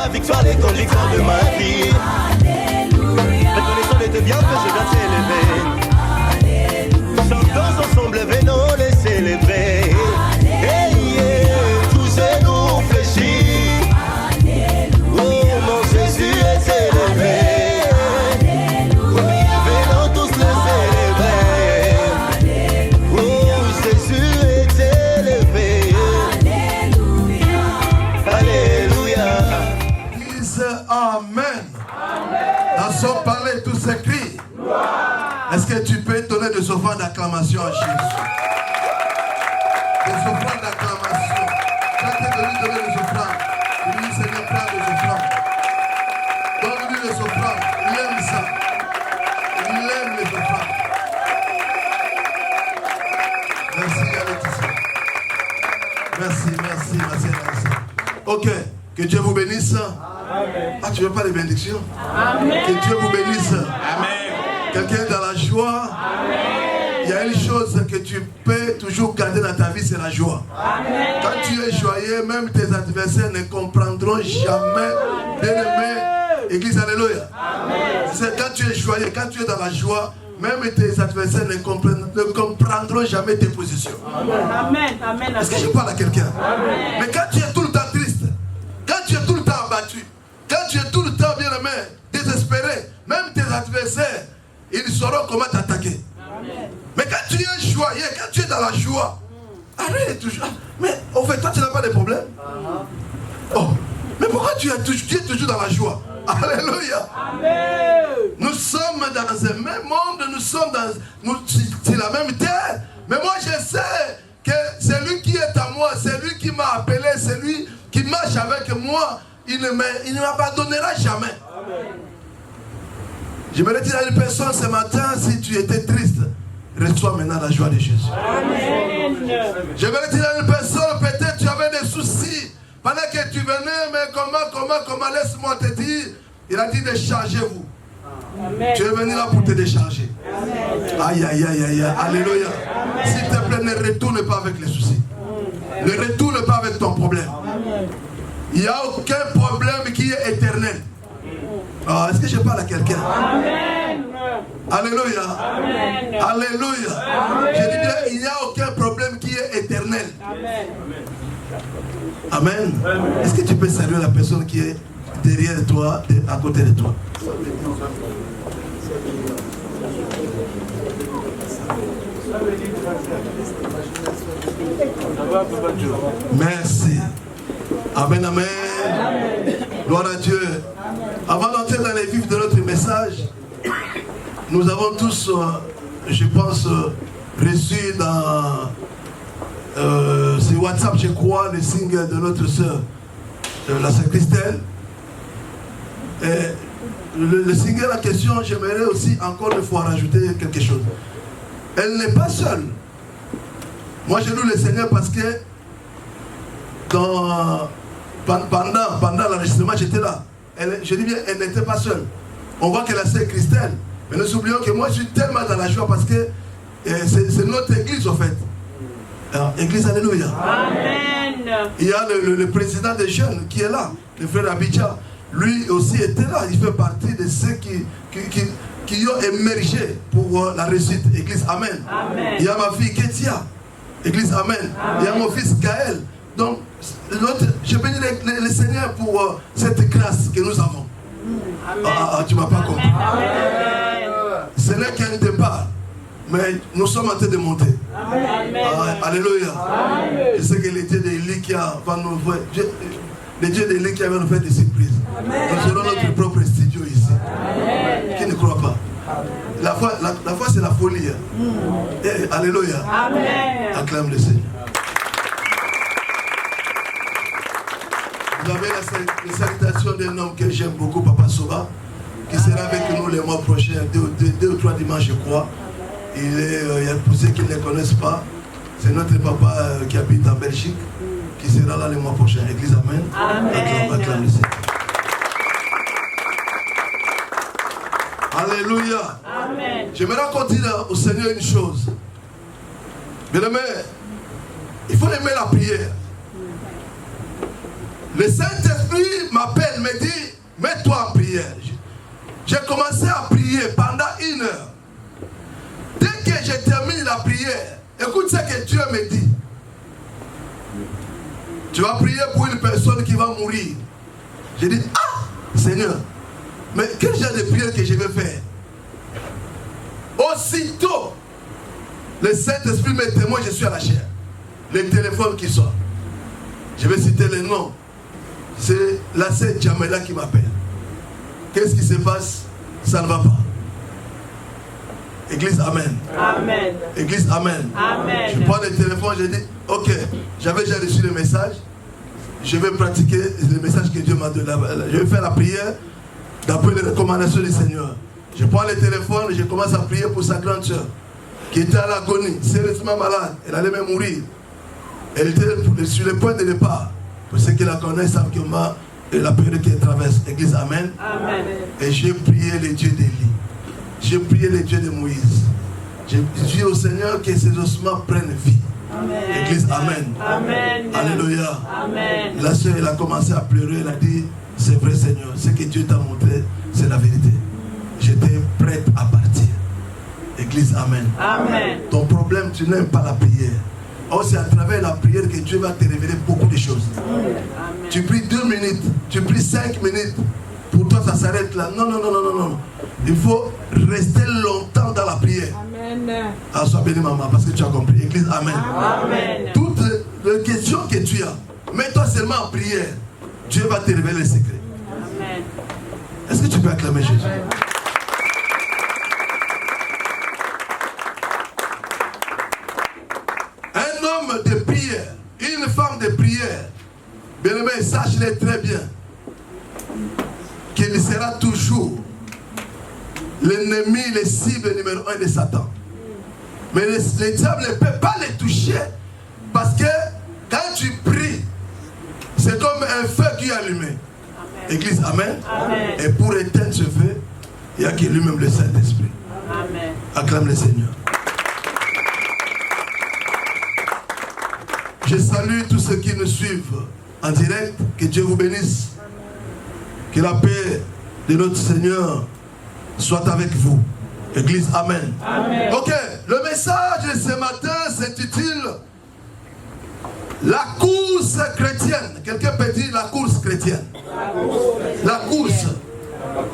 ma victoire, les conducteurs de ma vie. Reconnaissons les deux biens que je dois t'élever. Chantons ensemble, venons les célébrer. Hey, yeah, tous et nous fléchis. Oh, mon Jésus est élevé. Venons tous le célébrer. Oh, Jésus est élevé. Alléluia. Dis Amen. Dans son palais, tout s'écrit. Est-ce que tu peux donner des offrandes d'acclamation à Jésus? Des offrandes d'acclamation. Quand tu es venu donner des offrandes, il dit Seigneur, prends des offrandes. Donne-lui des offrandes. Il aime ça. Il aime les offrandes. Merci, Laetitia. Merci, merci, merci. Ok, que Dieu vous bénisse. Amen. Ah, tu veux pas les bénédictions? Amen. Que Dieu vous bénisse. Amen. Quelqu'un est dans la joie. Amen. Il y a une chose que tu peux toujours garder dans ta vie, c'est la joie. Amen. Quand tu es joyeux, même tes adversaires ne comprendront jamais. Bien-aimé, Église, alléluia. C'est quand tu es joyeux, quand tu es dans la joie, même tes adversaires ne comprendront jamais tes positions. Amen. Amen. Est-ce que je parle à quelqu'un? Mais quand tu es tout le temps triste, quand tu es tout le temps abattu, quand tu es tout le temps bien-aimé, désespéré, même tes adversaires, ils sauront comment t'attaquer. Mais quand tu es joyeux, quand tu es dans la joie, arrête toujours. Mais au fait, toi tu n'as pas de problème. Oh, mais pourquoi tu es toujours dans la joie? Alléluia. Amen. Nous sommes dans un même monde, nous sommes dans c'est la même terre. Mais moi je sais que celui qui est à moi, celui qui m'a appelé, celui qui marche avec moi, il ne m'abandonnera jamais. Amen. J'aimerais dire à une personne ce matin, si tu étais triste, reçois maintenant la joie de Jésus. Amen. J'aimerais dire à une personne, peut-être tu avais des soucis, pendant que tu venais, mais comment, laisse-moi te dire, il a dit déchargez-vous. Tu es venu là pour te décharger. Amen. Aïe, aïe, aïe, aïe, alléluia. S'il te plaît, ne retourne pas avec les soucis. Ne retourne pas avec ton problème. Il n'y a aucun problème qui est éternel. Ah, est-ce que je parle à quelqu'un? Amen. Alléluia. Amen. Alléluia. Amen. Je dis bien, il n'y a aucun problème qui est éternel. Amen. Amen. Est-ce que tu peux saluer la personne qui est derrière toi, à côté de toi? Merci. Amen, amen. Gloire à Dieu. Avant d'entrer dans les vifs de notre message, nous avons tous, je pense, reçu dans ce WhatsApp, je crois, le signe de notre sœur, la sœur Christelle. Et le signe en question, j'aimerais aussi encore une fois rajouter quelque chose. Elle n'est pas seule. Moi, je loue le Seigneur parce que pendant l'enregistrement, j'étais là. Je dis bien, elle n'était pas seule. On voit que la sœur Christelle. Mais nous oublions que moi, je suis tellement dans la joie parce que c'est notre église, en fait. Alors, église, alléluia. Amen. Il y a le président des jeunes qui est là, le frère Abidja. Lui aussi était là. Il fait partie de ceux qui ont émergé pour la réussite. Église, amen. Amen. Il y a ma fille Ketia. Église, amen. Amen. Il y a mon fils Gaël. Donc, je bénis le Seigneur pour cette grâce que nous avons. Ah, tu ne m'as pas compris. Ce n'est qu'un départ, mais nous sommes en train de monter. Amen. Ah, alléluia. Amen. Je sais que le Dieu de Likia va nous faire. Le Dieu de Likia va nous faire des surprises. Amen. Nous aurons notre propre studio ici. Amen. Qui ne croit pas? La foi c'est la folie. Et, alléluia. Amen. Acclame le Seigneur. Vous avez la salutation d'un homme que j'aime beaucoup, Papa Soba, qui sera avec nous les mois prochains, 2 ou 3 dimanches, je crois. Il y a pour ceux qui ne le connaissent pas, c'est notre papa qui habite en Belgique, qui sera là les mois prochains. Église, amen. Amen. Acclame le Seigneur. Alléluia. Amen. J'aimerais qu'on dise au Seigneur une chose. Bien-aimé, il faut aimer la prière. Le Saint-Esprit m'appelle, me mourir. J'ai dit, ah, Seigneur, mais quel genre de prière que je vais faire? Aussitôt, le Saint-Esprit me témoigne, je suis à la chair. Le téléphone qui sort. Je vais citer les noms. C'est la sœur Jamela qui m'appelle. Qu'est-ce qui se passe? Ça ne va pas. Église, amen. Amen. Église, amen. Amen. Je prends le téléphone, je dis, ok, j'avais déjà reçu le message. Je vais pratiquer le message que Dieu m'a donné. Je vais faire la prière d'après les recommandations du Seigneur. Je prends le téléphone et je commence à prier pour sa grande soeur qui était à l'agonie, sérieusement malade. Elle allait même mourir. Elle était sur le point de départ. Pour ceux qui la connaissent savent que moi, la période qui traverse. Église, amen. Amen. Et j'ai prié les dieux d'Élie. J'ai prié les dieux de Moïse. J'ai dit au Seigneur que ces ossements prennent vie. Amen. Église, amen. Amen. Alléluia. Amen. La soeur, elle a commencé à pleurer. Elle a dit, c'est vrai Seigneur, ce que Dieu t'a montré, c'est la vérité. J'étais prête à partir. Église, amen. Amen. Ton problème, tu n'aimes pas la prière. Or, c'est à travers la prière que Dieu va te révéler beaucoup de choses. Amen. Tu pries 2 minutes, tu pries 5 minutes. Pour toi, ça s'arrête là. Non, non, non, non, non, non. Il faut rester longtemps dans la prière. Amen. Ah, sois béni, maman, parce que tu as compris. Église, amen. Amen. Toutes les questions que tu as, mets-toi seulement en prière. Dieu va te révéler les secrets. Amen. Est-ce que tu peux acclamer Jésus? Un homme de prière, une femme de prière, bien aimé, sache-le très bien, qu'il sera toujours l'ennemi, le cible numéro 1 de Satan. Mais le diable ne peut pas le toucher parce que quand tu pries, c'est comme un feu qui est allumé. Amen. Église, amen. Amen. Et pour éteindre ce feu, il n'y a que lui-même le Saint-Esprit. Amen. Acclame le Seigneur. Je salue tous ceux qui nous suivent en direct. Que Dieu vous bénisse. Que la paix de notre Seigneur soit avec vous. Église, amen. Amen. Ok, le message de ce matin s'intitule La course chrétienne. Quelqu'un peut dire la course chrétienne. La course.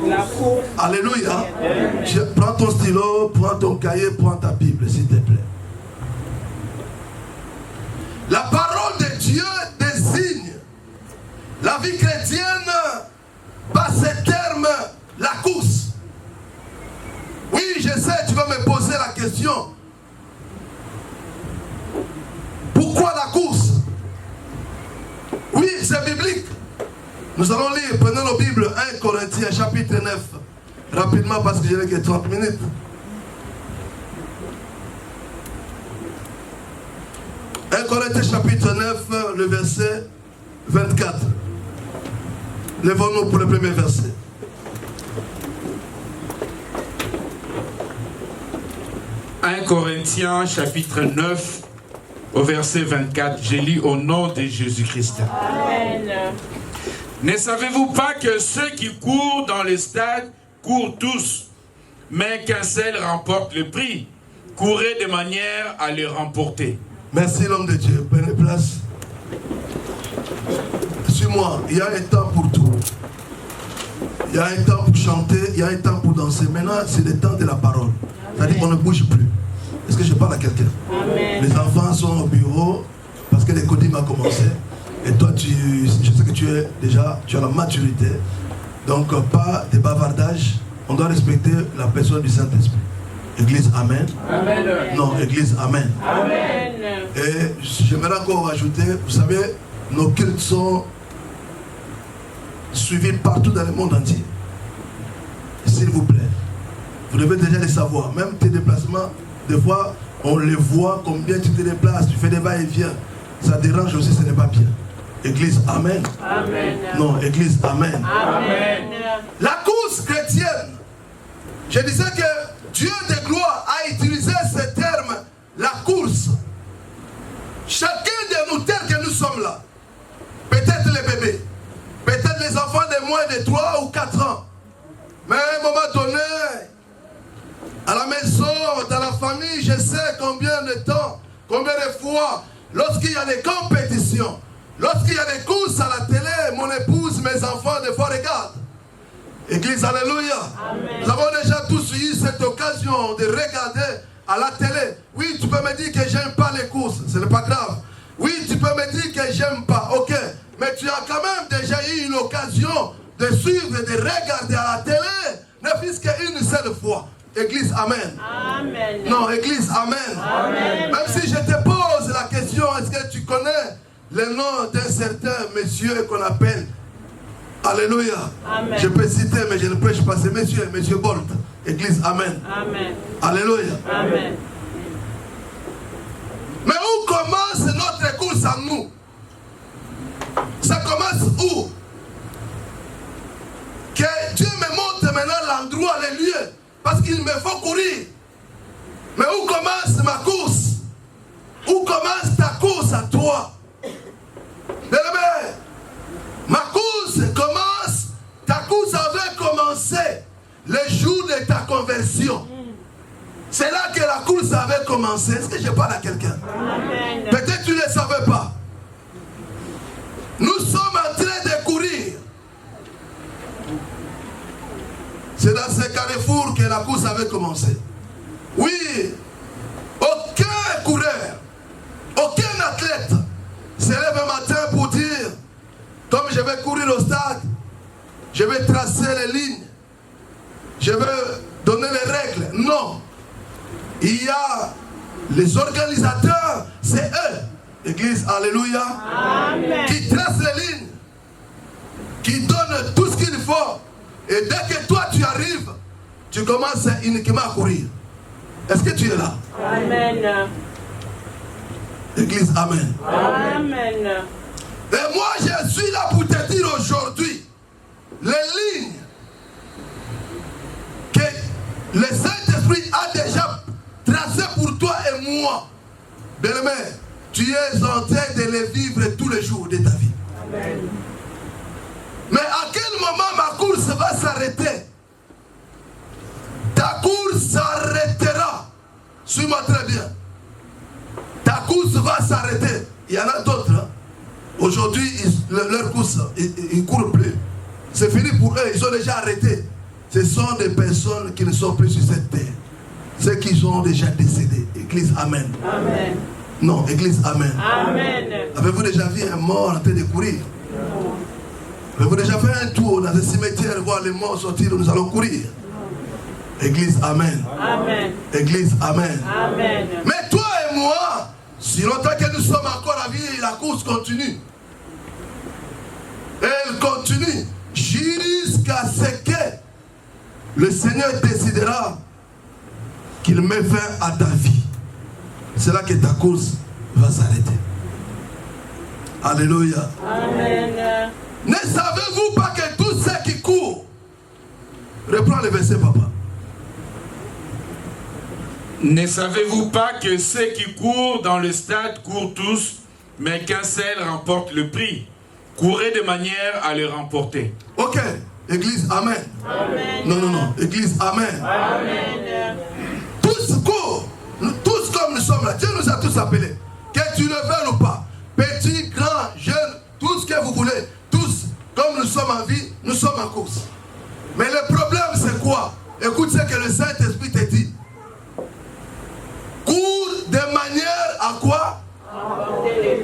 La course. Alléluia. Prends ton stylo, prends ton cahier, prends ta Bible, s'il te plaît. La parole de Dieu désigne la vie chrétienne par ce terme, la course. Oui, je sais, tu vas me poser la question. Pourquoi la course? Oui, c'est biblique. Nous allons lire, prenons nos Bibles, 1 Corinthiens chapitre 9. Rapidement parce que je n'ai que 30 minutes. 1 Corinthiens chapitre 9, le verset 24. Lèvons-nous pour le premier verset. « 1 Corinthiens chapitre 9 au verset 24, je lis au nom de Jésus-Christ. Amen. Ne savez-vous pas que ceux qui courent dans les stades courent tous, mais qu'un seul remporte le prix? Courez de manière à le remporter. » Merci l'homme de Dieu. Prenez place. Suis-moi. Il y a un temps pour tout. Il y a un temps pour chanter, il y a un temps pour danser. Maintenant, c'est le temps de la parole. C'est-à-dire qu'on ne bouge plus. Est-ce que je parle à quelqu'un? Les enfants sont au bureau parce que l'école a commencé. Et toi, je sais que tu as la maturité. Donc, pas de bavardage. On doit respecter la personne du Saint-Esprit. Église, amen. Amen. Non, Église, amen. Amen. Et j'aimerais encore rajouter, vous savez, nos cultes sont suivis partout dans le monde entier. S'il vous plaît, vous devez déjà les savoir. Même tes déplacements, des fois, on les voit combien tu te déplaces, tu fais des va-et-vient. Ça dérange aussi, ce n'est pas bien. Église, amen. Amen. Non, Église, amen. Amen. La course chrétienne, je disais que Dieu de gloire a utilisé ce terme, la course. Chacun de nous, tel que nous sommes là, peut-être les bébés, peut-être les enfants de moins de 3 ou 4 ans, mais à un moment donné, à la maison, dans la famille, je sais combien de temps, combien de fois, lorsqu'il y a des compétitions, Lorsqu'il y a des courses à la télé, mon épouse, mes enfants, des fois regardent. Église, alléluia. Amen. Nous avons déjà tous eu cette occasion de regarder à la télé. Oui, tu peux me dire que j'aime pas les courses, ce n'est pas grave. Oui, tu peux me dire que j'aime pas, ok. Mais tu as quand même déjà eu l'occasion de suivre, de regarder à la télé, ne fût-ce qu'une seule fois. Église, amen. Amen. Non, Église, amen. Amen. Même si je te pose la question, est-ce que tu connais le nom d'un certain monsieur qu'on appelle, alléluia. Amen. Je peux citer, mais je ne prêche pas, c'est monsieur Bolt. Église, amen. Amen. Alléluia. Amen. Mais où commence notre course à nous? Ça commence où? Que Dieu me montre maintenant l'endroit, les lieux, parce qu'il me faut courir. Mais où commence ma course? Où commence ta course à toi? Bien-aimé, ma course commence, ta course avait commencé le jour de ta conversion. C'est là que la course avait commencé. Est-ce que je parle à quelqu'un? Amen. Peut-être tu ne le savais pas. Nous sommes en train de courir. C'est dans ce carrefour que la course avait commencé. Oui, aucun coureur, aucun athlète se lève un matin pour dire, comme je vais courir au stade, je vais tracer les lignes, je vais donner les règles. Non. Il y a les organisateurs, c'est eux, Église, alléluia, Amen. qui tracent les lignes, qui donnent tout ce qu'il faut. Et dès que toi tu arrives, tu commences uniquement à courir. Est-ce que tu es là? Amen. Église, amen. Amen. Et moi je suis là pour te dire aujourd'hui, les lignes que le Saint-Esprit a déjà tracées pour toi et moi. Bien-aimé, tu es en train de les vivre tous les jours de ta vie. Amen. Mais à quel moment ma course va s'arrêter? Ta course s'arrêtera. Suis-moi très bien. Ta course va s'arrêter. Il y en a d'autres. Hein. Aujourd'hui, leur course, ils ne courent plus. C'est fini pour eux. Ils ont déjà arrêté. Ce sont des personnes qui ne sont plus sur cette terre. Ceux qui sont déjà décédés. Église, amen. Amen. Non, Église, amen. Amen. Avez-vous déjà vu un mort en train de courir? Avez-vous déjà fait un tour dans un cimetière, voir les morts sortir, nous allons courir? Église, amen. Amen. Église, amen. Amen. Mais toi et moi, si longtemps que nous sommes encore à vie, la course continue. Elle continue jusqu'à ce que le Seigneur décidera qu'il met fin à ta vie. C'est là que ta course va s'arrêter. Alléluia. Amen. Ne savez-vous pas que tous ceux qui courent, reprends le verset, papa. Ne savez-vous pas que ceux qui courent dans le stade courent tous, mais qu'un seul remporte le prix? Courez de manière à le remporter. Ok, Église, amen. Amen. Non, Église, amen. Amen. Tous courent, tous comme nous sommes là. Dieu nous a tous appelés. Que tu le veuilles ou pas, petit, grand, jeune, tout ce que vous voulez, tous, comme nous sommes en vie, nous sommes en course. Mais le problème c'est quoi? Écoute ce que le Saint-Esprit te dit. Cours de manière à quoi?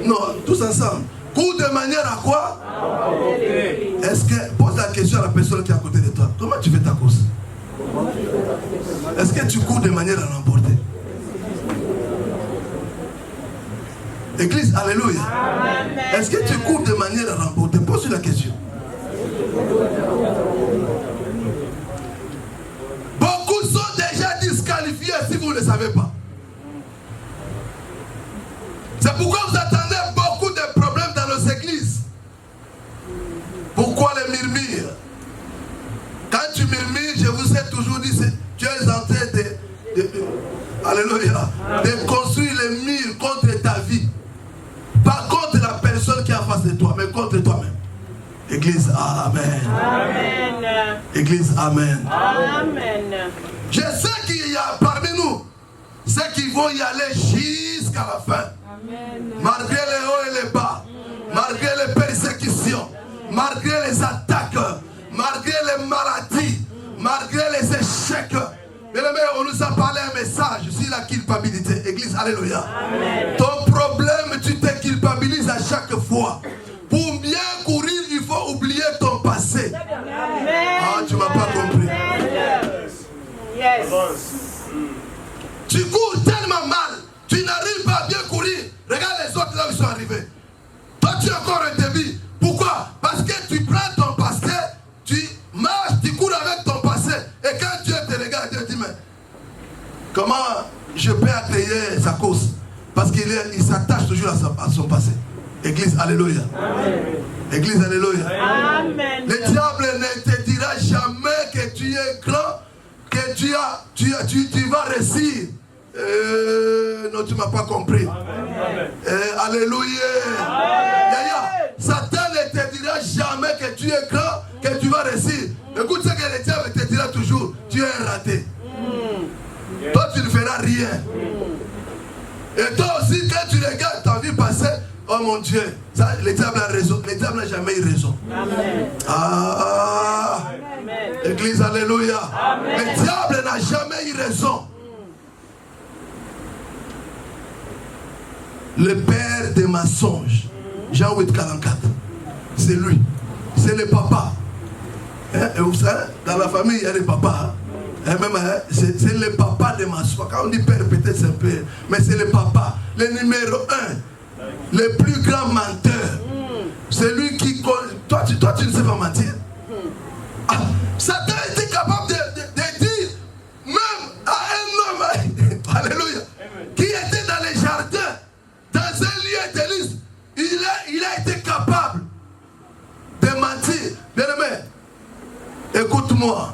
Non, tous ensemble. Cours de manière à quoi? Est-ce que, pose la question à la personne qui est à côté de toi. Comment tu fais ta course? Est-ce que tu cours de manière à l'emporter? Église, alléluia. Est-ce que tu cours de manière à remporter? Pose la question. Beaucoup sont déjà disqualifiés si vous ne le savez pas. C'est pourquoi vous attendez beaucoup de problèmes dans nos églises. Pourquoi les murmures? Quand tu murmures, je vous ai toujours dit, tu es en train alléluia, de construire les murs contre ta vie. Pas contre la personne qui est en face de toi, mais contre toi-même. Église, amen. Amen. Église, amen. Amen. Je sais qu'il y a parmi nous ceux qui vont y aller jusqu'à la fin. Amen. Malgré les hauts et les bas, malgré les persécutions, malgré les attaques, malgré les maladies, malgré les échecs. Bien-aimé, on nous a parlé un message sur la culpabilité. Église, alléluia. Amen. Ton problème, tu te culpabilises à chaque fois. Pour bien courir, il faut oublier ton passé. Amen. Ah, tu ne m'as pas compris. Yes. Tu cours tellement mal, tu n'arrives pas à bien courir. Regarde les autres là où ils sont arrivés. Toi, tu es encore un débit. Pourquoi? Parce que tu prends ton passé, tu marches, tu cours avec ton passé. Et quand Dieu te regarde, Dieu dit, mais comment je peux accueillir sa cause? Parce qu'il s'attache toujours à son passé. Église, alléluia. Amen. Église, alléluia. Amen. Le diable ne te dira jamais que tu es grand, que tu vas réussir. Non, tu ne m'as pas compris. Alléluia. Satan ne te dira jamais que tu es grand, que tu vas réussir. Écoute ce que le diable te dira toujours. Tu es un raté. Toi, tu ne feras rien. Et toi aussi, quand tu regardes ta vie passée, oh mon Dieu, ça, le diable a raison. Le diable n'a jamais eu raison. Amen. Ah, Amen. Église, alléluia. Amen. Le diable n'a jamais eu raison. Le père des mensonges, Jean 8, 44, c'est lui. C'est le papa. Hein? Et vous savez, dans la famille, il y a les papas. Hein? C'est le papa des mensonges. Quand on dit père, peut-être c'est un père. Mais c'est le papa. Le numéro 1. Le plus grand menteur. C'est lui qui... Toi, tu ne sais pas mentir. Ah, Satan était capable de dire, même à un homme, alléluia, qui était dans les jardins, dans un lieu d'église, il a été capable de mentir. Bien-aimé, écoute-moi,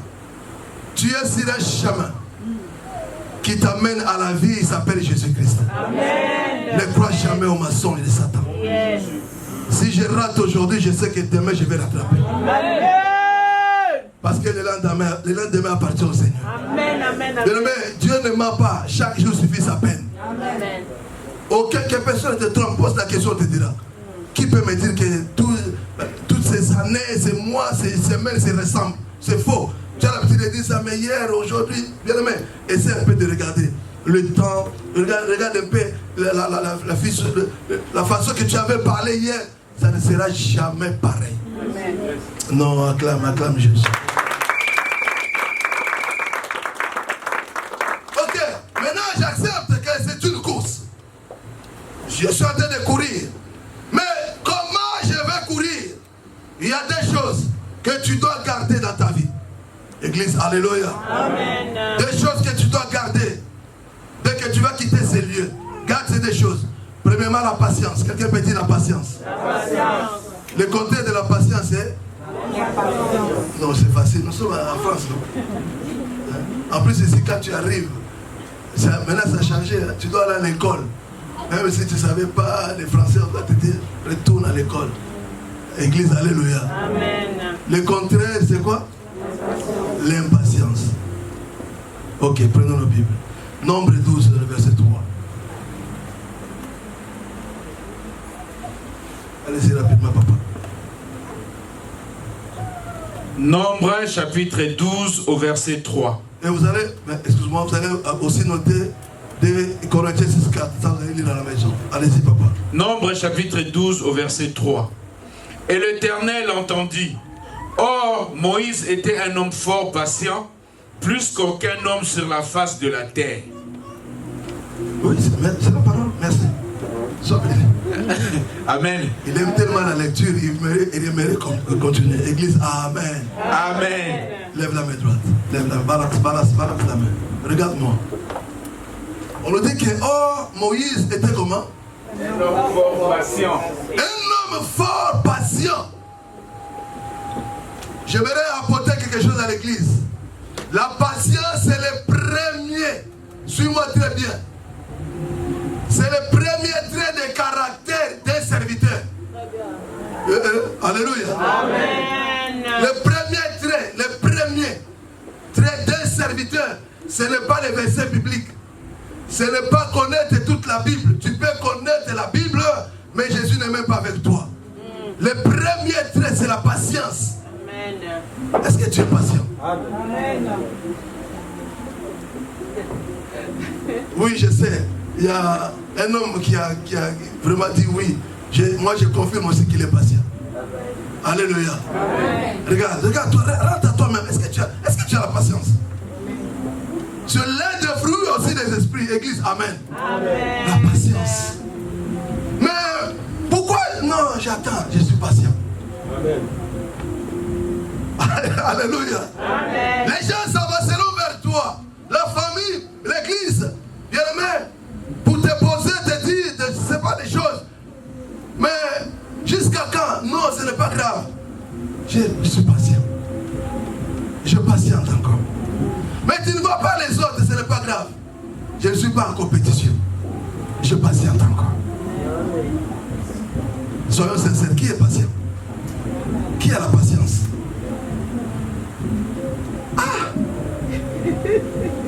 tu es sur un chemin qui t'amène à la vie, il s'appelle Jésus-Christ. Ne crois jamais au mensonge de Satan. Yes. Si je rate aujourd'hui, je sais que demain je vais rattraper. Amen. Parce que le lendemain appartient au Seigneur. Amen, amen, amen. Bien-aimé, Dieu ne ment pas, chaque jour suffit sa peine. Amen. Aucune personne te trompe, pose la question, te dira. Qui peut me dire que toutes ces années, ces mois, ces semaines se ressemblent? C'est faux. Tu as l'habitude de dire ça, mais hier, aujourd'hui, bien aimé, essaie un peu de regarder le temps, regarde un peu la façon que tu avais parlé hier, ça ne sera jamais pareil. Amen. Non, acclame Jésus. Ok, maintenant j'accepte que c'est une course. Je suis en train de courir. Mais comment je vais courir? Il y a des choses que tu dois garder dans ta vie. Église, alléluia. Amen. Des choses que tu dois garder. Dès que tu vas quitter ces lieux, garde ces deux choses. Premièrement, la patience. Quelqu'un peut dire la patience. La patience. Le contraire de la patience, c'est... Non, c'est facile. Nous sommes en France. En plus, ici, quand tu arrives, maintenant ça a changé. Hein. Tu dois aller à l'école. Même si tu ne savais pas les Français, on doit te dire, retourne à l'école. Église, alléluia. Amen. Le contraire, c'est quoi? L'impatience. Ok, prenons nos Bibles. Nombre 12, verset 3. Allez-y rapidement, papa. Nombre chapitre 12 au verset 3. Et vous allez, excuse-moi, vous allez aussi noter des Corinthiens 6, 4. Ça, vous allez lire à la maison. Allez-y, papa. Nombre chapitre 12 au verset 3. Et l'Éternel entendit. Or, Moïse était un homme fort patient, plus qu'aucun homme sur la face de la terre. Oui, c'est la parole. Merci. Amen. Il aime tellement la lecture, il aimerait continuer. Église, amen. Amen. Lève la main droite. Lève la main. Balance la main. Regarde-moi. On nous dit que, oh, Moïse était comment? Un homme fort patient. Un homme fort patient. J'aimerais apporter quelque chose à l'église. La patience, c'est le premier. Suis-moi très bien. C'est le premier trait de caractère d'un serviteur. Alléluia. Amen. Le premier trait d'un serviteur, ce n'est pas les versets bibliques. Ce n'est pas connaître toute la Bible. Tu peux connaître la Bible, mais Jésus n'est même pas avec toi. Le premier trait, c'est la patience. Amen. Est-ce que tu es patient? Amen. Oui, je sais. Il y a un homme qui a vraiment dit oui. Moi, je confirme aussi qu'il est patient. Alléluia. Amen. Regarde, toi, rentre à toi-même. Est-ce que tu as la patience? C'est l'un des fruits aussi des esprits. Église, amen. Amen. La patience. Mais pourquoi? Non, j'attends. Je suis patient. Amen. Alléluia. Amen. Les gens s'avanceront vers toi. La famille, l'église, bien aimé, pour te poser, te dire, je ne sais pas des choses. Mais jusqu'à quand? Non, ce n'est pas grave. Je suis patient. Je patiente encore. Mais tu ne vois pas les autres, ce n'est pas grave. Je ne suis pas en compétition. Je patiente encore. Soyons sincères, qui est patient? Qui a la patience?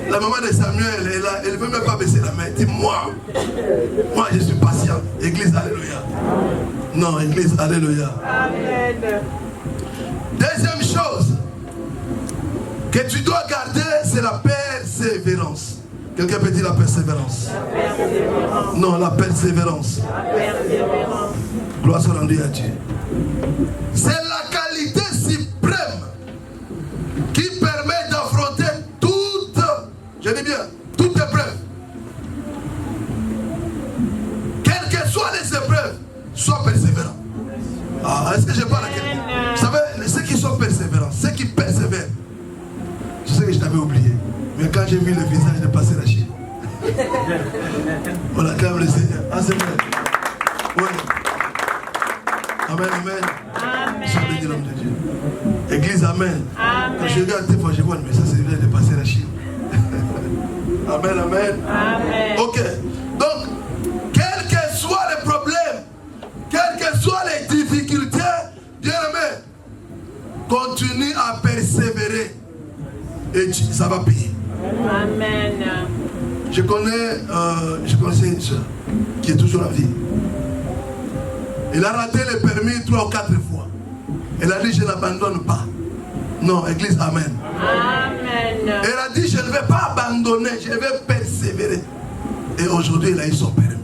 La maman de Samuel est là, elle ne veut même pas baisser la main. Dis-moi, moi je suis patient. Église, alléluia. Non, église, alléluia. Amen. Deuxième chose que tu dois garder, c'est la persévérance. Quelqu'un peut dire la persévérance? Persévérance. Non, la persévérance. Persévérance. Gloire soit rendue à Dieu. C'est la qualité suprême qui permet d'affronter toute, je dis bien, toute épreuve. Quelles que soient les épreuves, sois persévérant. Ah, est-ce que je parle à quelqu'un? Vous savez, ceux qui sont persévérants, ceux qui persévèrent, je sais que je t'avais oublié, mais quand j'ai vu le visage de Pasteur Rachid, on acclame le Seigneur. Ah, c'est vrai. Oui. Amen, amen. Je suis béni l'homme de Dieu. Église, amen. Quand je regarde des fois, je vois, mais ça c'est le visage de Pasteur Rachid. Amen, amen. Amen. Ok. Donc, quels que soient les problèmes, quelles que soient les difficultés, bien aimé, continue à persévérer. Et ça va payer. Amen. Je connaissais une soeur qui est toujours en vie. Elle a raté le permis 3 ou 4 fois. Elle a dit, je n'abandonne pas. Non, église, amen. Amen. Elle a dit, je ne vais pas abandonner, je vais persévérer. Et aujourd'hui, elle a eu son permis.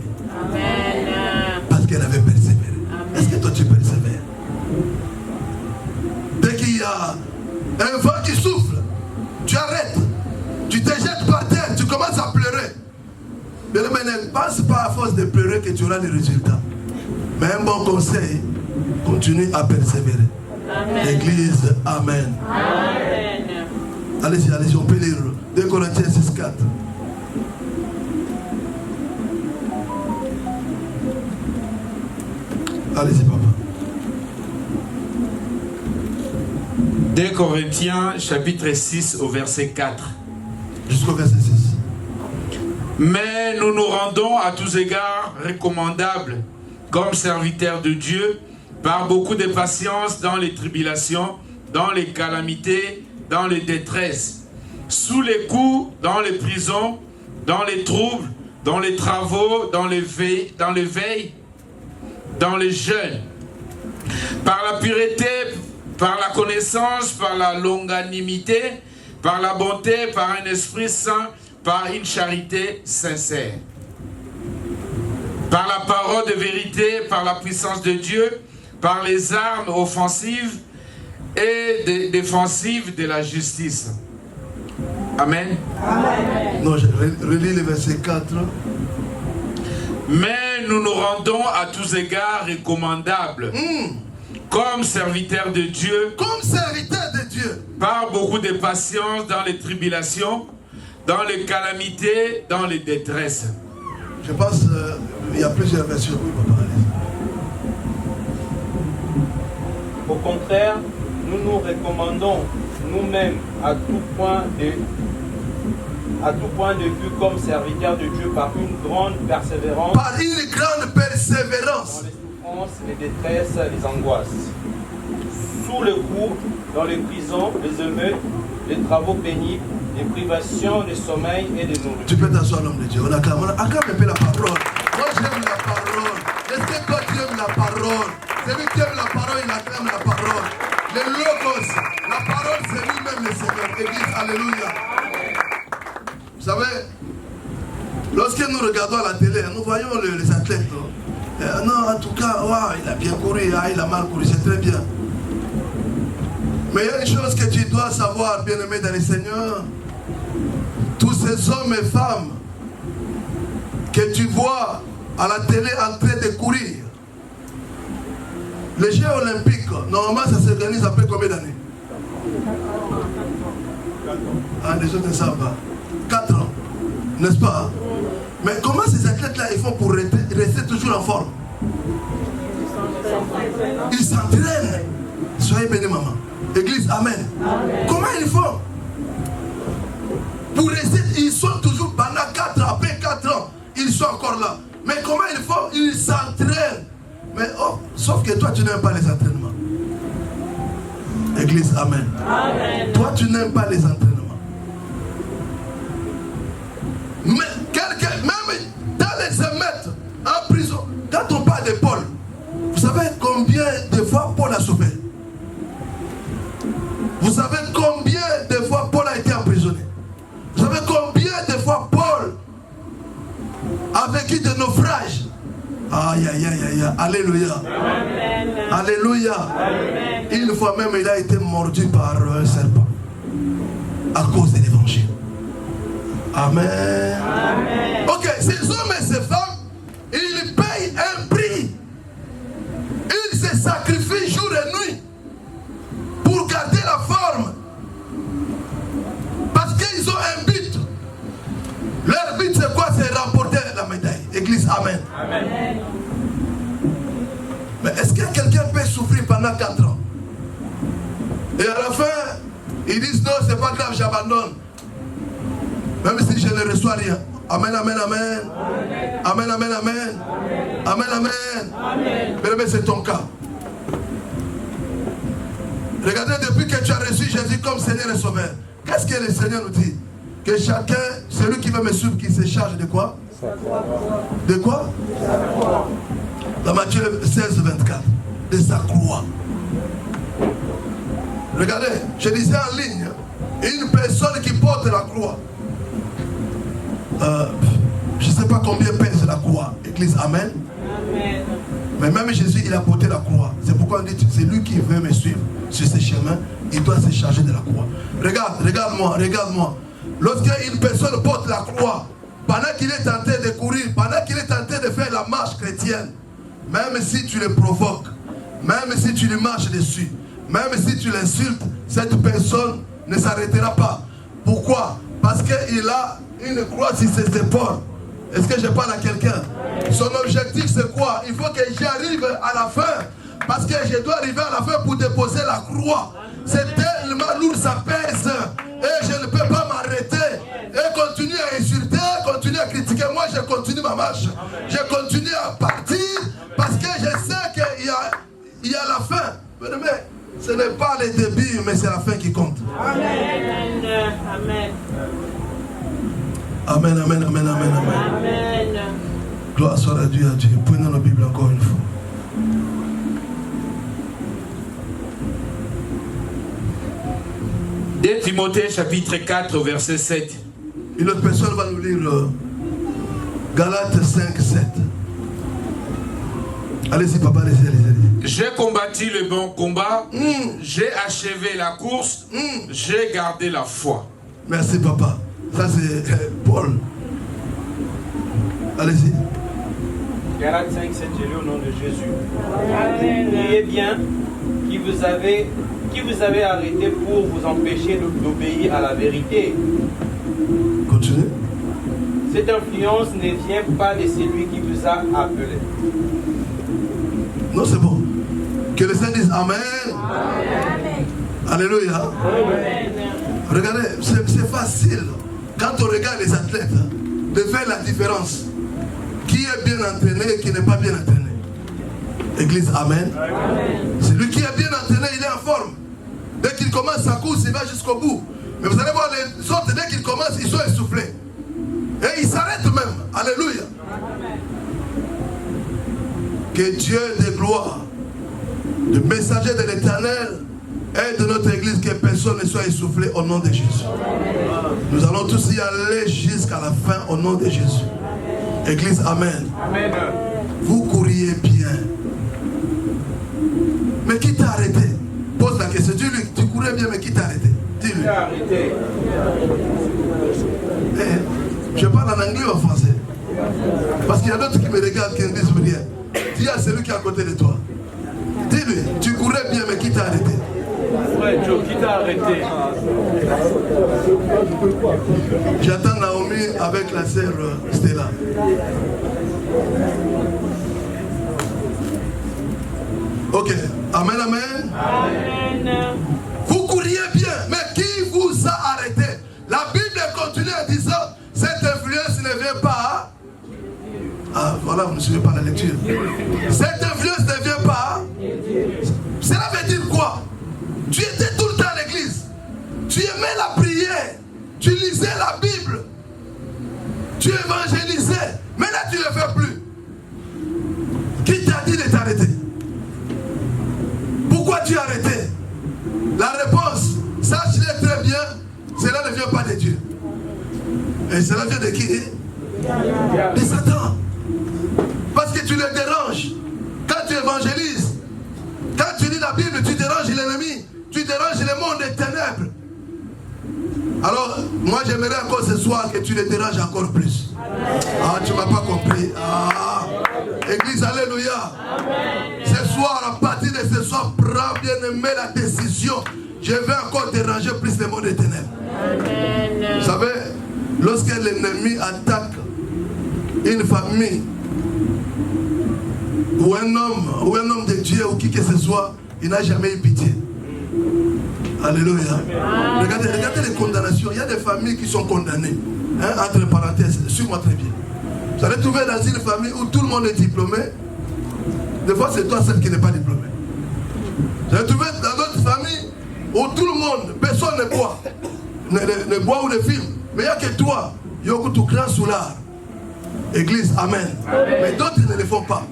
Amen. Parce qu'elle avait persévéré. Est-ce que toi tu persévères? Dès qu'il y a un vent qui souffle, tu arrêtes. Tu te jettes par terre, tu commences à pleurer. Mais ne pense pas à force de pleurer que tu auras les résultats. Mais un bon conseil, continue à persévérer. Amen. Église, amen. Amen. Allez-y, on peut lire 2 Corinthiens 6, 4. Allez-y, papa. 2 Corinthiens chapitre 6 au verset 4. Jusqu'au verset 6. Mais nous nous rendons à tous égards recommandables comme serviteurs de Dieu par beaucoup de patience dans les tribulations, dans les calamités, dans les détresses, sous les coups, dans les prisons, dans les troubles, dans les travaux, dans les veilles, dans les jeûnes, par la pureté, par la connaissance, par la longanimité, par la bonté, par un esprit saint, par une charité sincère, par la parole de vérité, par la puissance de Dieu, par les armes offensives et défensives de la justice. Amen. Amen. Non, je relis le verset 4. Mais nous nous rendons à tous égards recommandables, comme serviteurs de Dieu, Comme serviteur de Dieu. par beaucoup de patience dans les tribulations, dans les calamités, dans les détresses. Je pense il y a plusieurs versions. Oui, papa, allez. Au contraire, nous nous recommandons nous-mêmes à tout point de vue comme serviteurs de Dieu par une grande persévérance Par une grande persévérance. dans les souffrances, les détresses, les angoisses, sous le coup, dans les prisons, les émeutes, les travaux pénibles, les privations de sommeil et de nourriture. Tu peux t'asseoir, l'homme de Dieu. On acclame un peu la parole. Moi, j'aime la parole. Est-ce que toi, tu aimes la parole? Celui qui aime la parole, il acclame la parole. Le logos, la parole, c'est lui-même le Seigneur. Église, alléluia. Vous savez, lorsque nous regardons à la télé, nous voyons les athlètes. Non, en tout cas, wow, il a bien couru, il a mal couru, c'est très bien. Mais il y a une chose que tu dois savoir, bien-aimé dans le Seigneur. Tous ces hommes et femmes que tu vois à la télé en train de courir, les Jeux olympiques, normalement ça s'organise après combien d'années? Ah, les autres ne savent pas. 4 ans, n'est-ce pas? Mais comment ces athlètes-là ils font pour rester toujours en forme? Ils s'entraînent. Soyez bénis, maman. Église, amen. Amen. Comment ils font? Pour rester, ils sont toujours pendant 4 ans, après 4 ans, ils sont encore là. Mais comment ils font? Ils s'entraînent. Mais oh, sauf que toi, tu n'aimes pas les entraînements. Église, amen. Amen. Toi, tu n'aimes pas les entraînements. Mais même dans les émeutes, en prison, quand on parle de Paul, vous savez combien de fois Paul a souffert? Vous savez combien de fois Paul a été emprisonné? Vous savez combien de fois Paul a vécu de naufrages? Aïe, aïe, aïe, aïe, alléluia. Amen. Alléluia. Amen. Une fois même, il a été mordu par un serpent à cause de l'évangile. Amen. Amen. Ok, ces hommes et ces femmes, ils payent un prix. Ils se sacrifient jour et nuit pour garder la forme. Parce qu'ils ont un but. Leur but c'est quoi? C'est remporter la médaille. Église, amen. Amen. Mais est-ce que quelqu'un peut souffrir pendant 4 ans? Et à la fin, ils disent non, c'est pas grave, j'abandonne. Même si je ne reçois rien. Amen, amen, amen. Amen, amen, amen. Amen, amen. Mais c'est ton cas. Regardez, depuis que tu as reçu Jésus comme Seigneur et Sauveur, qu'est-ce que le Seigneur nous dit? Que chacun, celui qui veut me suivre, qui se charge de quoi? De quoi? Dans Matthieu 16, 24. De sa croix. Regardez, je disais en ligne, une personne qui porte la croix. Je ne sais pas combien pèse la croix. Église, amen. Amen. Mais même Jésus, il a porté la croix. C'est pourquoi on dit, c'est lui qui veut me suivre sur ce chemin, il doit se charger de la croix. Regarde-moi, regarde-moi. Lorsqu'une personne porte la croix, pendant qu'il est tenté de courir, pendant qu'il est tenté de faire la marche chrétienne, même si tu le provoques, même si tu lui marches dessus, même si tu l'insultes, cette personne ne s'arrêtera pas. Pourquoi? Parce qu'il a une croix sur ses épaules. Est-ce que je parle à quelqu'un? Son objectif c'est quoi? Il faut que j'arrive à la fin. Parce que je dois arriver à la fin pour déposer la croix. C'est tellement lourd, ça pèse. Et je ne peux pas m'arrêter. Et continuer à insulter, continuer à critiquer. Moi je continue ma marche. Je continue à partir. Parce que je sais qu'il y a la fin. Mais ce n'est pas le début, mais c'est la fin qui compte. Amen. Amen. Amen, amen, amen, amen, amen. Amen. Gloire soit à Dieu, à Dieu. Prenons la Bible encore une fois. De Timothée chapitre 4 verset 7. Une autre personne va nous lire Galates 5, 7. Allez-y papa, allez-y. J'ai combattu le bon combat, j'ai achevé la course, j'ai gardé la foi. Merci papa. Ça c'est Paul. Allez-y. Galates 5, 7, j'ai lu au nom de Jésus. Priez bien qui vous avez arrêté pour vous empêcher d'obéir à la vérité. Continuez. Cette influence ne vient pas de celui qui vous a appelé. Non, c'est bon. Que le Seigneur dise Amen. Amen. Alléluia. Amen. Regardez, c'est facile. Quand on regarde les athlètes, de faire la différence. Qui est bien entraîné et qui n'est pas bien entraîné. Église, amen. Amen. Celui qui est bien entraîné, il est en forme. Dès qu'il commence sa course, il va jusqu'au bout. Mais vous allez voir, les autres, dès qu'ils commencent, ils sont essoufflés. Et ils s'arrêtent même. Alléluia. Amen. Que Dieu de gloire Le messager de l'Éternel et de notre église, que personne ne soit essoufflé au nom de Jésus. Nous allons tous y aller jusqu'à la fin au nom de Jésus. Église, amen. Amen. Vous courriez bien. Mais qui t'a arrêté? Pose la question. Dis-lui, tu courais bien, mais qui t'a arrêté? Dis-lui. Arrêtez. Je parle en anglais ou en français? Parce qu'il y a d'autres qui me regardent qui ne disent rien. Dis à celui qui est à côté de toi. Dis-lui, tu courais bien, mais qui t'a arrêté? Ouais, Joe, qui t'a arrêté? J'attends Naomi avec la sœur Stella. Ok. Amen, amen. Amen. Vous couriez bien, mais qui vous a arrêté? La Bible continue en disant, cette influence ne vient pas. Ah, voilà, vous ne suivez pas la lecture. Cette influence ne vient pas. Cela veut dire quoi? Tu étais tout le temps à l'église. Tu aimais la prière. Tu lisais la Bible. Tu évangélisais. Mais là, tu ne le fais plus. Qui t'a dit de t'arrêter? Pourquoi tu as arrêté? La réponse, sache-le très bien, cela ne vient pas de Dieu. Et cela vient de qui? De Satan. Parce que tu le déranges. Quand tu évangélises, quand tu lis la Bible, tu déranges l'ennemi. Tu déranges le monde des ténèbres. Alors, moi j'aimerais encore ce soir que tu le déranges encore plus. Ah, tu ne m'as pas compris. Ah, Église, alléluia. Ce soir, à partir de ce soir, prends bien aimé la décision. Je vais encore déranger plus le monde des ténèbres. Vous savez, lorsque l'ennemi attaque une famille, ou un homme de Dieu, ou qui que ce soit, il n'a jamais eu pitié. Alléluia. Regardez les condamnations. Il y a des familles qui sont condamnées. Hein, entre parenthèses, suis-moi très bien. Vous allez trouver dans une famille où tout le monde est diplômé. Des fois, c'est toi celle qui n'est pas diplômée. Vous allez trouver dans d'autres familles où tout le monde, personne ne boit. Ne boit ou ne filme. Mais il n'y a que toi. Il y a tout grand soulard. Église, amen. Mais d'autres ne le font pas.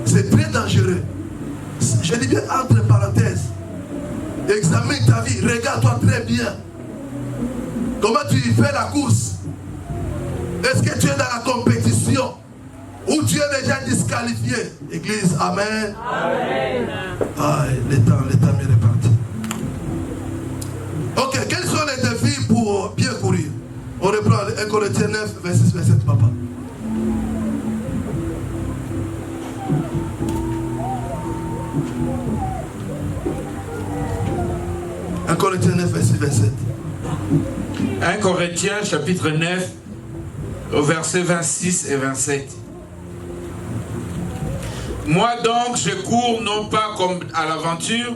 C'est très dangereux. Je dis bien entre parenthèses. Examine ta vie, regarde-toi très bien. Comment tu fais la course? Est-ce que tu es dans la compétition? Ou tu es déjà disqualifié? Église, amen. Amen. Ah, le temps m'est réparti. Ok, quels sont les défis pour bien courir? On reprend 1 Corinthiens 9, verset 6, verset 7, papa. Un Corinthiens 9, verset 27. 1 Corinthiens chapitre 9, au verset 26 et 27. Moi donc, je cours non pas comme à l'aventure,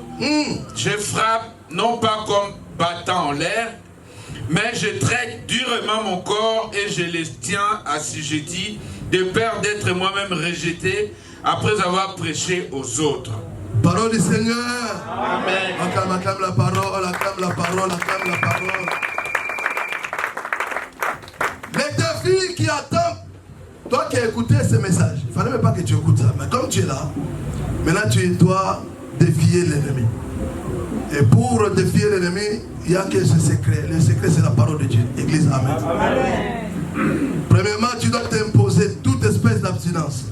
je frappe non pas comme battant en l'air, mais je traite durement mon corps et je les tiens assujettis, de peur d'être moi-même rejeté après avoir prêché aux autres. Parole du Seigneur. Amen. Acclame la parole, acclame la parole, acclame la parole. Les défis qui attendent, toi qui as écouté ce message, il ne fallait même pas que tu écoutes ça, mais comme tu es là, maintenant tu dois défier l'ennemi. Et pour défier l'ennemi, il n'y a que ce secret. Le secret, c'est la parole de Dieu. Église, amen. Amen. Premièrement, tu dois t'imposer toute espèce d'abstinence.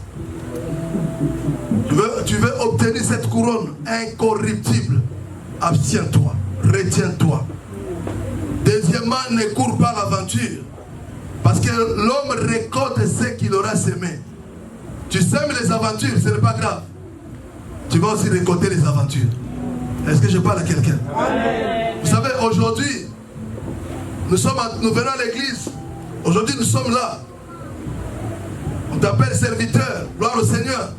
Tu veux obtenir cette couronne incorruptible. Abstiens-toi, retiens-toi. Deuxièmement, ne cours pas l'aventure. Parce que l'homme récolte ce qu'il aura semé. Tu sèmes les aventures, ce n'est pas grave. Tu vas aussi récolter les aventures. Est-ce que je parle à quelqu'un? Vous savez, aujourd'hui, nous venons à l'église. Aujourd'hui, nous sommes là. On t'appelle serviteur. Gloire au Seigneur.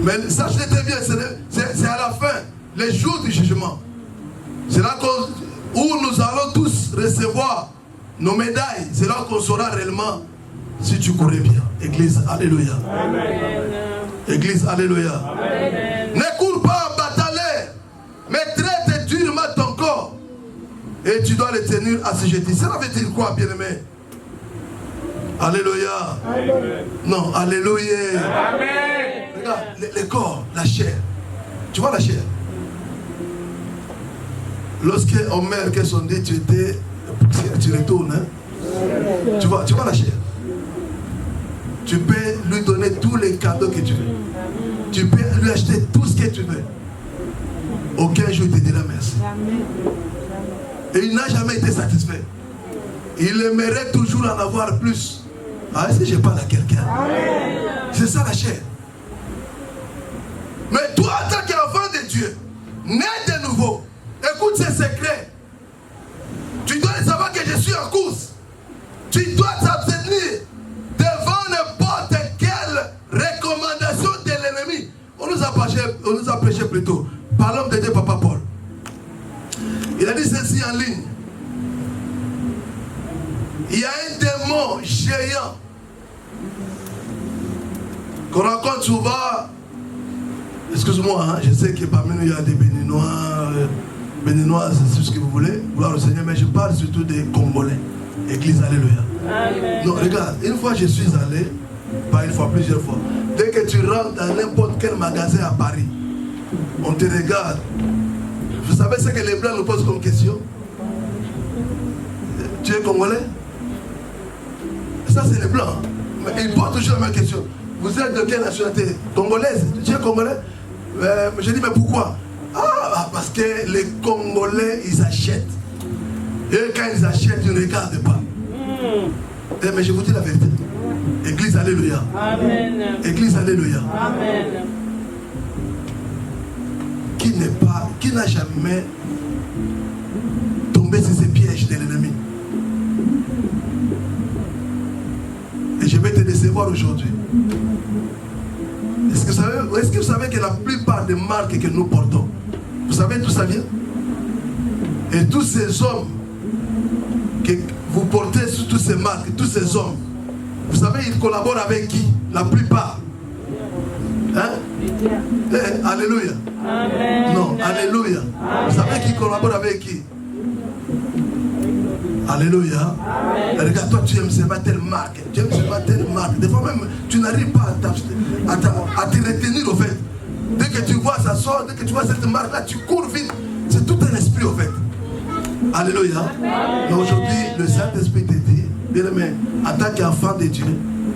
Mais sachez très bien, c'est à la fin, les jours du jugement. C'est là où nous allons tous recevoir nos médailles. C'est là qu'on saura réellement si tu courais bien. Église, alléluia. Amen. Église, alléluia. Amen. Ne cours pas en bataille, mais traite durement ton corps. Et tu dois le tenir assujetti. Cela veut dire quoi, bien-aimé? Alléluia. Amen. Non, alléluia. Amen. Regarde, le corps, la chair. Tu vois la chair? Lorsque Omer, qu'est-ce qu'on dit, tu étais, tu retournes, hein? Tu vois la chair. Tu peux lui donner tous les cadeaux que tu veux. Tu peux lui acheter tout ce que tu veux. Aucun jour il te dira merci. Et il n'a jamais été satisfait. Il aimerait toujours en avoir plus. Ah, est-ce que je parle à quelqu'un? C'est ça la chair. Mais toi, en tant qu'enfant de Dieu, né de nouveau, écoute ces secrets. Tu dois savoir que je suis en course. Tu dois t'abstenir devant n'importe quelle recommandation de l'ennemi. On nous a prêché plutôt par l'homme de Dieu, Papa Paul. Il a dit ceci en ligne. Il y a un démon géant qu'on rencontre souvent. Excuse-moi, hein, je sais que parmi nous il y a des Béninois, c'est ce que vous voulez, gloire au Seigneur, mais je parle surtout des Congolais. Église, alléluia. Amen. Non, regarde, une fois je suis allé, pas une fois, plusieurs fois. Dès que tu rentres dans n'importe quel magasin à Paris, on te regarde. Vous savez ce que les Blancs nous posent comme question? Tu es Congolais? Ça, c'est les Blancs. Mais ils posent toujours la même question. Vous êtes de quelle nationalité? Congolaise? Tu es Congolais? Je dis, mais pourquoi? Ah, parce que les Congolais, ils achètent. Et quand ils achètent, ils ne regardent pas. Mais je vous dis la vérité. Église, alléluia. Amen. Église, alléluia. Amen. Qui n'a jamais tombé sur ces pièges de l'ennemi? Et je vais te décevoir aujourd'hui. Est-ce que vous savez que la plupart des marques que nous portons, vous savez d'où ça vient? Et tous ces hommes que vous portez sur toutes ces marques, tous ces hommes, vous savez, ils collaborent avec qui? La plupart. Hein? Alléluia. Amen. Non, alléluia. Amen. Vous savez qu'ils collaborent avec qui? Alléluia. Amen. Regarde, toi, tu aimes seulement telle marque. Tu aimes seulement telle marque. Des fois même, tu n'arrives pas à te retenir au fait. Dès que tu vois ça sort, dès que tu vois cette marque-là, tu cours vite. C'est tout un esprit au fait. Alléluia. Mais aujourd'hui, le Saint-Esprit te dit, bien aimé, en tant qu'enfant de Dieu,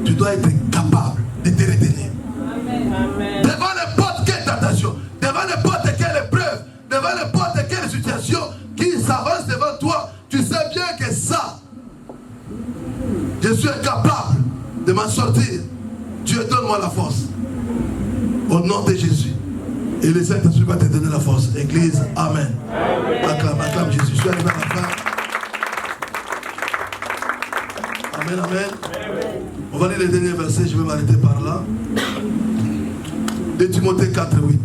tu dois être capable de te retenir. Amen. Devant n'importe quelle tentation, devant n'importe quelle épreuve, devant n'importe quelle situation qui s'avance devant toi, tu sais bien que ça, je suis incapable de m'en sortir. Dieu, donne-moi la force. Au nom de Jésus. Et le Saint-Esprit va te donner la force. Église, amen. Acclame Jésus. Je suis arrivé à la fin. Amen, amen. On va lire les derniers versets, je vais m'arrêter par là. 2 Timothée 4, 8.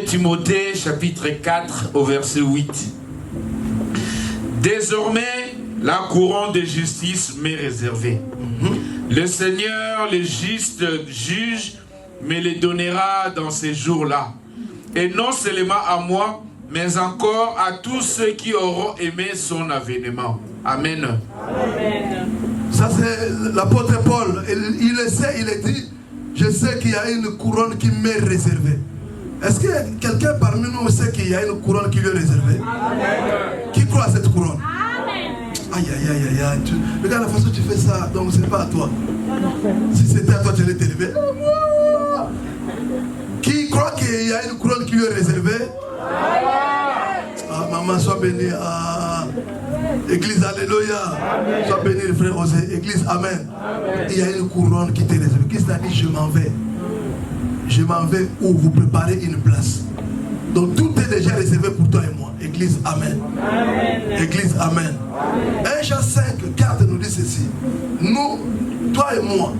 Timothée chapitre 4 au verset 8. Désormais, la couronne de justice m'est réservée. Le Seigneur, le juste juge, me les donnera dans ces jours-là. Et non seulement à moi, mais encore à tous ceux qui auront aimé son avènement. Amen. Amen. Ça c'est l'apôtre Paul. Il le sait, il est dit, je sais qu'il y a une couronne qui m'est réservée. Est-ce que quelqu'un parmi nous sait qu'il y a une couronne qui lui est réservée? Amen. Qui croit à cette couronne? Amen. Aïe, aïe, aïe, aïe. Regarde la façon dont tu fais ça, donc c'est pas à toi. Si c'était à toi, tu allais t'élever. Qui croit qu'il y a une couronne qui lui est réservée? Ah, maman, sois bénie. Ah, Église, alléluia. Amen. Sois bénie, le frère Osé. Église, amen. Amen. Il y a une couronne qui t'est réservée. Christ a dit, je m'en vais. Je m'en vais où vous préparez une place. Donc tout est déjà réservé pour toi et moi. Église, amen. Amen. Église, amen. 1 Jean 5, 4 nous dit ceci. Nous, toi et moi,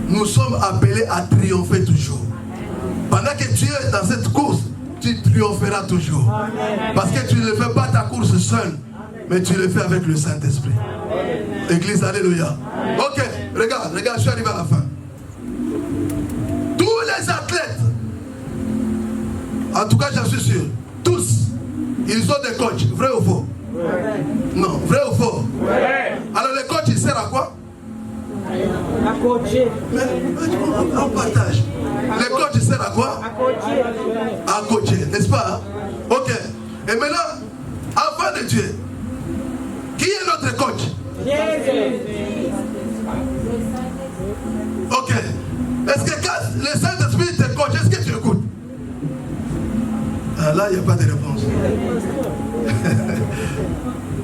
nous sommes appelés à triompher toujours. Pendant que tu es dans cette course, tu triompheras toujours. Amen. Parce que tu ne fais pas ta course seul, mais tu le fais avec le Saint-Esprit. Église, alléluia. Amen. Ok, regarde, je suis arrivé à la fin. Tous les athlètes, en tout cas j'en suis sûr, tous, ils ont des coachs, vrai ou faux? Non, vrai ou faux? Vrai. Alors le coach, il sert à quoi? À coacher. Mais on partage. Le coach, il sert à quoi? À coacher. À coacher, n'est-ce pas? Ok. Et maintenant, avant de Dieu, qui est notre coach? Jésus. Ok. Est-ce que quand le Saint-Esprit te coach, est-ce que tu écoutes? Ah, là, il n'y a pas de réponse.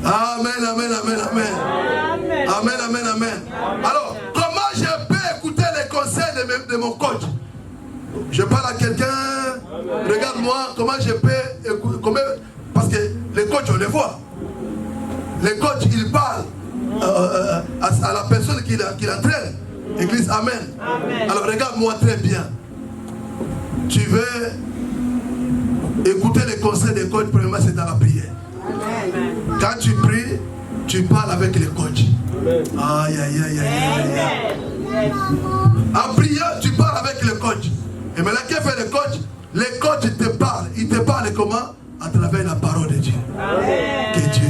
Amen, amen, amen, amen. Amen, amen, amen. Alors, comment je peux écouter les conseils de mon coach? Je parle à quelqu'un, regarde-moi, comment je peux écouter, parce que les coachs, on les voit. Les coachs, ils parlent à la personne qui l'entraîne. Église, amen. Amen. Alors, regarde-moi très bien. Tu veux écouter les conseils des coachs, premièrement, c'est dans la prière. Amen. Quand tu pries, tu parles avec les coachs. Aïe, aïe, aïe, aïe, aïe, aïe. En priant, tu parles avec le coach. Et maintenant, qu'est-ce que fait le coach? Le coach te parle. Il te parle comment? À travers la parole de Dieu. Amen. Que Dieu